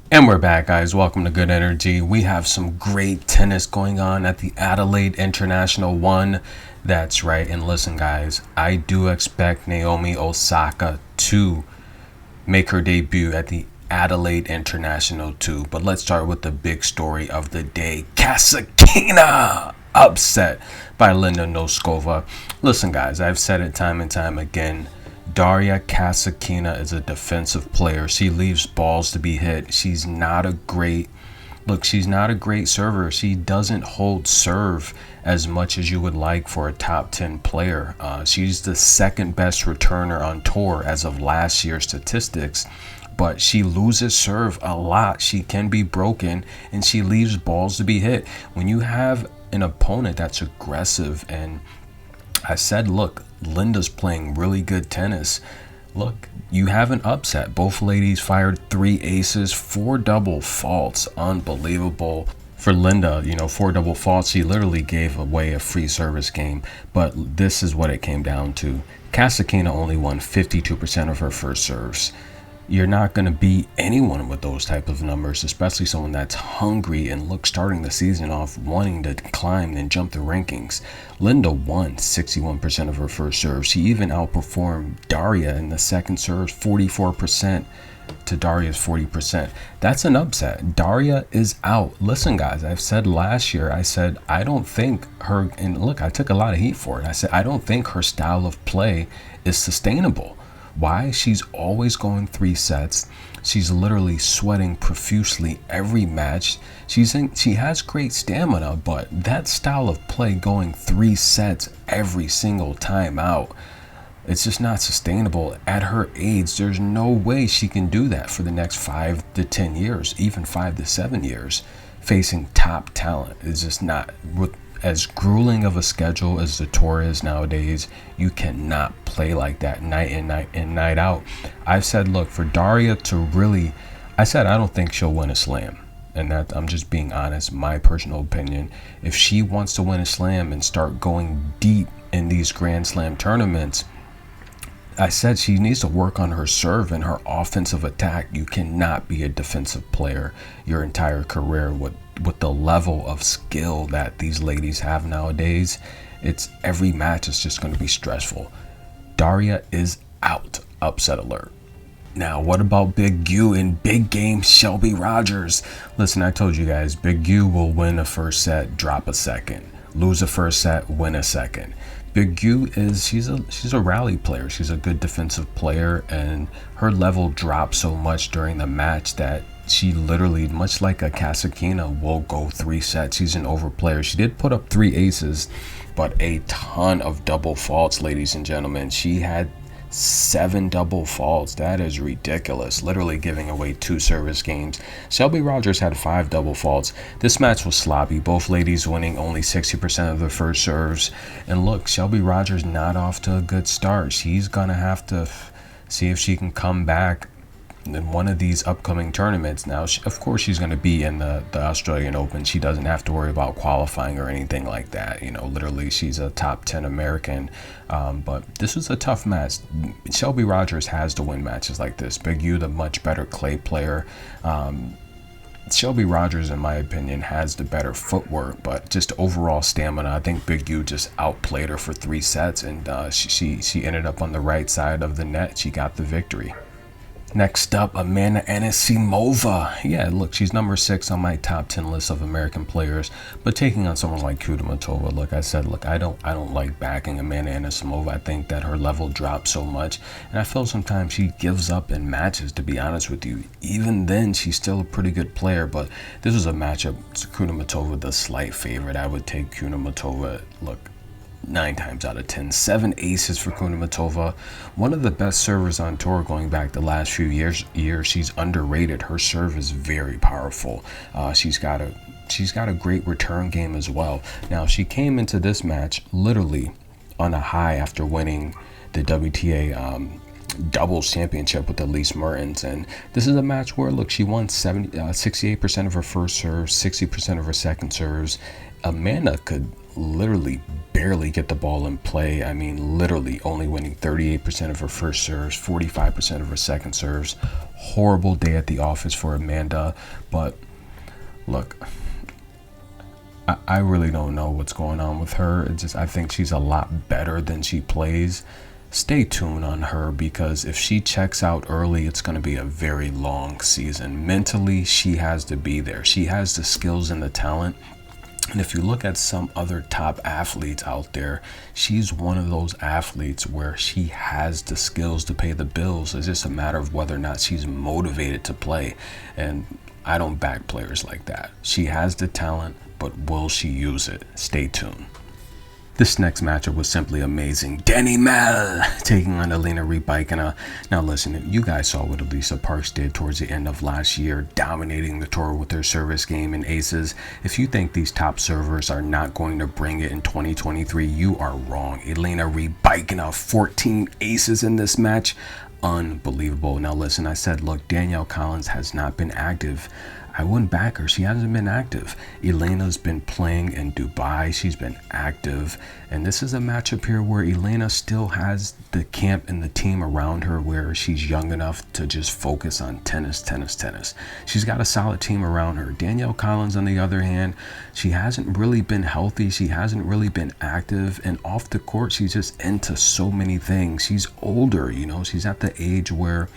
And we're back, guys. Welcome to Good Energy. We have some great tennis going on at the Adelaide International 1. That's right. And listen, guys, I do expect Naomi Osaka to make her debut at the Adelaide International 2. But let's start with the big story of the day. Kasatkina upset by Linda Noskova. Listen, guys, I've said it time and time again. Daria Kasatkina is a defensive player. She leaves balls to be hit. She's not a great server. She doesn't hold serve as much as you would like for a top 10 player. She's the second best returner on tour as of last year's statistics, but she loses serve a lot. She can be broken and she leaves balls to be hit. When you have an opponent that's aggressive, and I said, look, Linda's playing really good tennis. Look, you have an upset. Both ladies fired 3 aces, 4 double faults. Unbelievable. For Linda, 4 double faults. She literally gave away a free service game. But this is what it came down to. Kasatkina only won 52% of her first serves. You're not going to beat anyone with those type of numbers, especially someone that's hungry and starting the season off wanting to climb and jump the rankings. Linda won 61% of her first serve. She even outperformed Daria in the second serve, 44% to Daria's 40%. That's an upset. Daria is out. Listen, guys, I've said last year, I don't think her, and look, I took a lot of heat for it. I said, I don't think her style of play is sustainable. Why? She's always going 3 sets. She's literally sweating profusely every match. She has great stamina, but that style of play, going 3 sets every single time out, it's just not sustainable. At her age, there's no way she can do that for the next 5 to 10 years, even 5 to 7 years, facing top talent. It's just not. With as grueling of a schedule as the tour is nowadays, you cannot play like that night in, night out. I've said, look, for Daria to really, I don't think she'll win a slam. And that, I'm just being honest, my personal opinion. If she wants to win a slam and start going deep in these Grand Slam tournaments, I said she needs to work on her serve and her offensive attack. You cannot be a defensive player your entire career with the level of skill that these ladies have nowadays. It's every match is just going to be stressful. Daria is out. Upset alert. Now, what about Big U in big game Shelby Rogers? Listen, I told you guys, Big U will win a first set, drop a second. Lose a first set, win a second. Big U she's a rally player. She's a good defensive player, and her level dropped so much during the match that she literally, much like a Kasatkina, will go 3 sets. She's an over player. She did put up 3 aces, but a ton of double faults, ladies and gentlemen. She had 7 double faults. That is ridiculous. Literally giving away 2 service games. Shelby Rogers had 5 double faults. This match was sloppy. Both ladies winning only 60% of their first serves. And look, Shelby Rogers not off to a good start. She's gonna have to see if she can come back in one of these upcoming tournaments. Now, of course, she's going to be in the Australian Open. She doesn't have to worry about qualifying or anything like that. Literally, she's a top 10 American. But this was a tough match. Shelby Rogers has to win matches like this. Big U, the much better clay player. Shelby Rogers, in my opinion, has the better footwork, but just overall stamina, I think Big U just outplayed her for 3 sets, and she ended up on the right side of the net. She got the victory. Next up, Amanda Anisimova. Yeah, look, she's number 6 on my top 10 list of American players. But taking on someone like Kudermetova, I don't like backing Amanda Anisimova. I think that her level drops so much, and I feel sometimes she gives up in matches, to be honest with you. Even then, she's still a pretty good player, but this was a matchup. Kudermetova, the slight favorite. I would take Kudermetova. Look, 9 times out of 10. 7 aces for Kudermetova. One of the best servers on tour going back the last few years. She's underrated. Her serve is very powerful. She's got a great return game as well. Now, she came into this match literally on a high after winning the WTA doubles championship with Elise Mertens, and this is a match where, look, she won 68% of her first serves, 60% of her second serves. Amanda could literally barely get the ball in play. I mean, literally only winning 38% of her first serves, 45% of her second serves. Horrible day at the office for Amanda. But look, I really don't know what's going on with her. It's just, I think she's a lot better than she plays. Stay tuned on her, because if she checks out early, it's going to be a very long season. Mentally, she has to be there. She has the skills and the talent. And if you look at some other top athletes out there, she's one of those athletes where she has the skills to pay the bills. It's just a matter of whether or not she's motivated to play. And I don't back players like that. She has the talent, but will she use it? Stay tuned. This next matchup was simply amazing. Danny Mel taking on Elena Rybakina. Now listen, you guys saw what Alicia Parks did towards the end of last year, dominating the tour with her service game and aces. If you think these top servers are not going to bring it in 2023, you are wrong. Elena Rybakina, 14 aces in this match. Unbelievable. Now listen, I said, look, Danielle Collins has not been active. I wouldn't back her. She hasn't been active. Elena's been playing in Dubai. She's been active. And this is a matchup here where Elena still has the camp and the team around her, where she's young enough to just focus on tennis. She's got a solid team around her. Danielle Collins, on the other hand, she hasn't really been healthy. She hasn't really been active. And off the court, she's just into so many things. She's older, you know. She's at the age where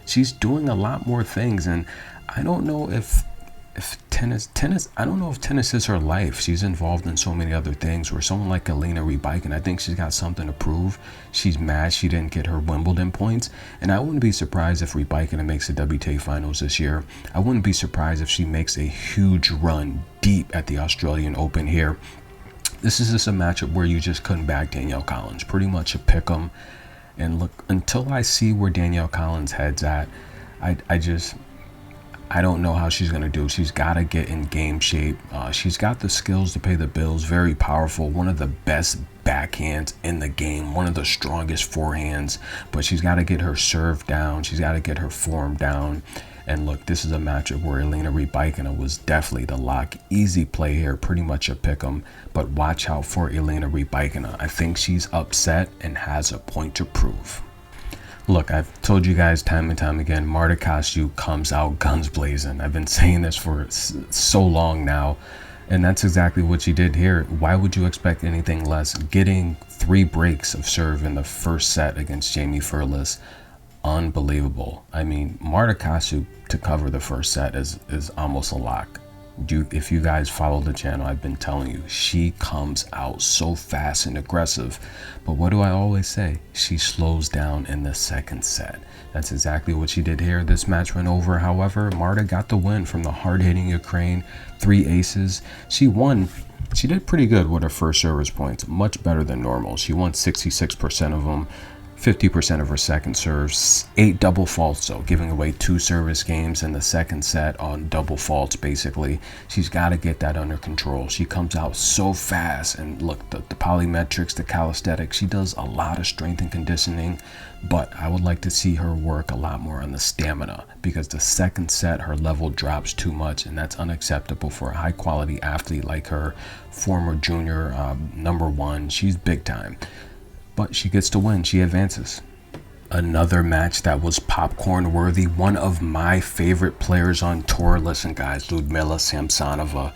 she's doing a lot more things. And I don't know if tennis, I don't know if tennis is her life. She's involved in so many other things, where someone like Elena Rybakina, I think she's got something to prove. She's mad she didn't get her Wimbledon points. And I wouldn't be surprised if Rybakina makes the WTA finals this year. I wouldn't be surprised if she makes a huge run deep at the Australian Open here. This is just a matchup where you just couldn't back Danielle Collins. Pretty much a pick 'em. And look, until I see where Danielle Collins heads at, I don't know how she's going to do. She's got to get in game shape. She's got the skills to pay the bills. Very powerful. One of the best backhands in the game. One of the strongest forehands. But she's got to get her serve down. She's got to get her form down. And look, this is a matchup where Elena Rybakina was definitely the lock. Easy play here. Pretty much a pick 'em. But watch out for Elena Rybakina. I think she's upset and has a point to prove. Look, I've told you guys time and time again, Marta Kostyuk comes out guns blazing. I've been saying this for so long now, and that's exactly what she did here. Why would you expect anything less? Getting 3 breaks of serve in the first set against Jamie Furless, unbelievable. I mean, Marta Kostyuk to cover the first set is almost a lock. If you guys follow the channel, I've been telling you, she comes out so fast and aggressive. But what do I always say? She slows down in the second set. That's exactly what she did here. This match went over. However, Marta got the win from the hard-hitting Ukraine. 3 aces. She won. She did pretty good with her first service points. Much better than normal. She won 66% of them. 50% of her second serves, 8 double faults though, giving away 2 service games in the second set on double faults basically. She's got to get that under control. She comes out so fast, and look, the polymetrics, the calisthenics, she does a lot of strength and conditioning, but I would like to see her work a lot more on the stamina, because the second set her level drops too much, and that's unacceptable for a high quality athlete like her, former junior #1. She's big time. But she gets to win. She advances. Another match that was popcorn worthy. One of my favorite players on tour. Listen, guys, Ludmila Samsonova.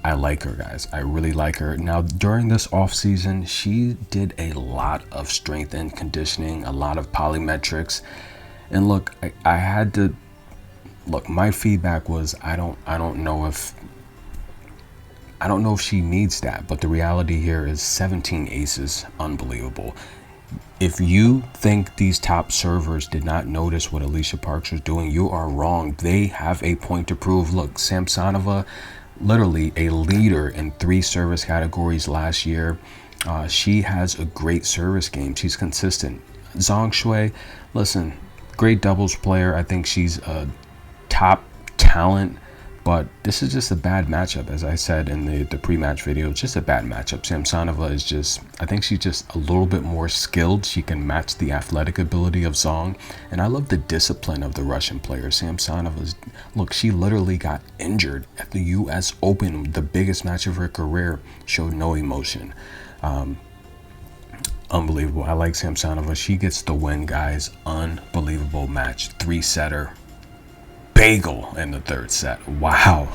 I like her, guys. I really like her. Now, during this off season, she did a lot of strength and conditioning, a lot of polymetrics. And look, I had to look. My feedback was I don't know if she needs that, but the reality here is 17 aces, unbelievable. If you think these top servers did not notice what Alicia Parks was doing, you are wrong. They have a point to prove. Look, Samsonova, literally a leader in 3 service categories last year. She has a great service game. She's consistent. Zhang Shui, listen, great doubles player. I think she's a top talent. But this is just a bad matchup, as I said in the pre-match video. It's just a bad matchup. Samsonova is just, I think she's just a little bit more skilled. She can match the athletic ability of Zhang. And I love the discipline of the Russian player. Samsonova's, look, she literally got injured at the US Open, the biggest match of her career, showed no emotion. unbelievable. I like Samsonova. She gets the win, guys. Unbelievable match. 3-setter. Bagel in the third set. Wow.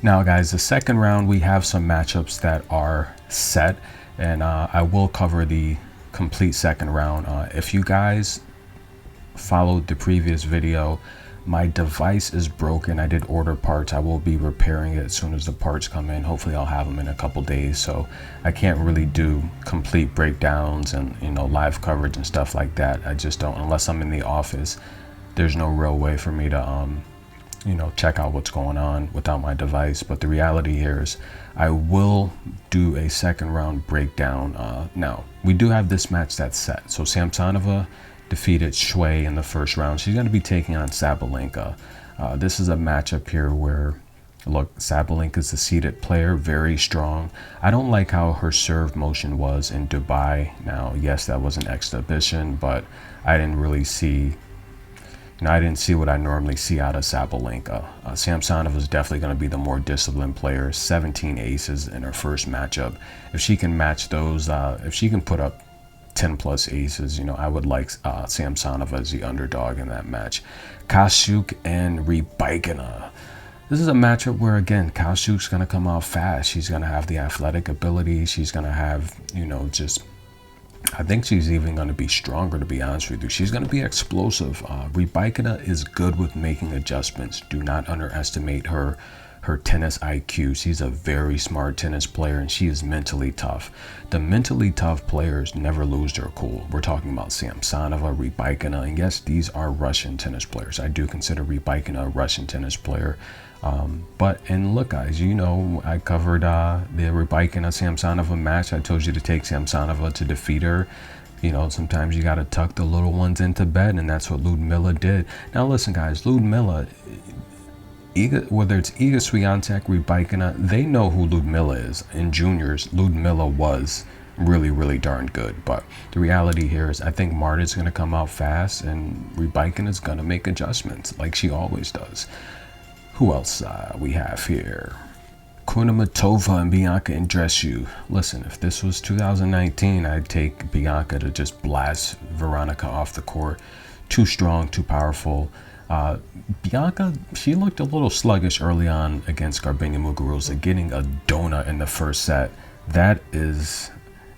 Now, guys, the second round, we have some matchups that are set, and I will cover the complete second round. If you guys followed the previous video, my device is broken. I did order parts. I will be repairing it as soon as the parts come in. Hopefully I'll have them in a couple days, so I can't really do complete breakdowns and, you know, live coverage and stuff like that. I just don't, unless I'm in the office. There's no real way for me to you know, check out what's going on without my device. But the reality here is I will do a second round breakdown. Now, we do have this match that's set. So Samsonova defeated Shui in the first round. She's going to be taking on Sabalenka. This is a matchup here where, look, Sabalenka's the seeded player, very strong. I don't like how her serve motion was in Dubai. Now, yes, that was an exhibition, but I didn't really see, I didn't see what I normally see out of Sabalenka. Samsonova is definitely going to be the more disciplined player. 17 aces in her first matchup. If she can match those, if she can put up 10 plus aces, you know, I would like Samsonova as the underdog in that match. Kashuk and Rybakina. This is a matchup where, again, Kashuk's going to come out fast. She's going to have the athletic ability. She's going to have, you know, just, I think she's even going to be stronger, to be honest with you. She's going to be explosive. Rybakina is good with making adjustments. Do not underestimate her tennis IQ. She's a very smart tennis player, and she is mentally tough. The mentally tough players never lose their cool. We're talking about Samsonova, Rybakina, and yes, these are Russian tennis players. I do consider Rybakina a Russian tennis player. And look, guys, you know, I covered the Rybakina Samsonova match. I told you to take Samsonova to defeat her. You know, sometimes you got to tuck the little ones into bed, and that's what Ludmila did. Now, listen, guys, Ludmila, whether it's Iga Swiatek, Rybakina, they know who Ludmila is. In juniors, Ludmila was really, really darn good. But the reality here is I think Marta's going to come out fast, and Rybakina is going to make adjustments like she always does. Who else we have here? Kunamatova and Bianca Andreescu. Listen, if this was 2019, I'd take Bianca to just blast Veronica off the court. Too strong, too powerful. Bianca, she looked a little sluggish early on against Garbiñe Muguruza, getting a donut in the first set.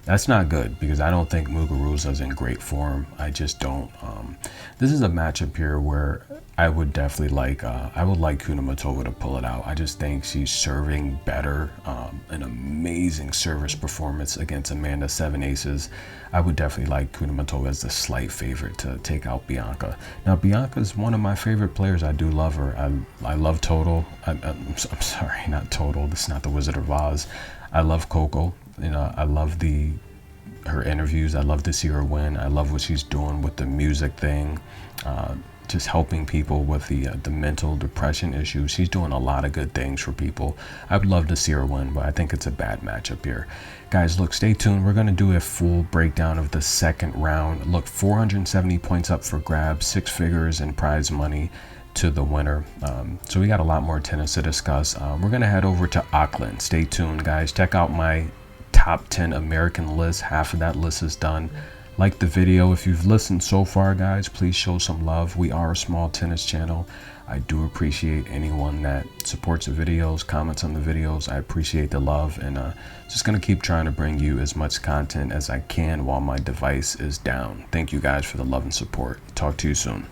That's not good, because I don't think Muguruza's in great form. I just don't. This is a matchup here where I would definitely like, I would like Kunamatova to pull it out. I just think she's serving better. An amazing service performance against Amanda 7 aces. I would definitely like Kunamatova as the slight favorite to take out Bianca. Now, Bianca's one of my favorite players. I do love her. I love Total. I'm sorry, not Total. This is not the Wizard of Oz. I love Coco. You know, I love her interviews. I love to see her win. I love what she's doing with the music thing, just helping people with the mental depression issues. She's doing a lot of good things for people. I would love to see her win, but I think it's a bad matchup here. Guys, look, stay tuned. We're going to do a full breakdown of the second round. Look, 470 points up for grabs, 6 figures in prize money to the winner. So we got a lot more tennis to discuss. We're going to head over to Auckland. Stay tuned, guys. Check out my top 10 American list. Half of that list is done. Like the video. If you've listened so far, guys, please show some love. We are a small tennis channel. I do appreciate anyone that supports the videos, comments on the videos. I appreciate the love, and just gonna keep trying to bring you as much content as I can while my device is down. Thank you guys for the love and support. Talk to you soon.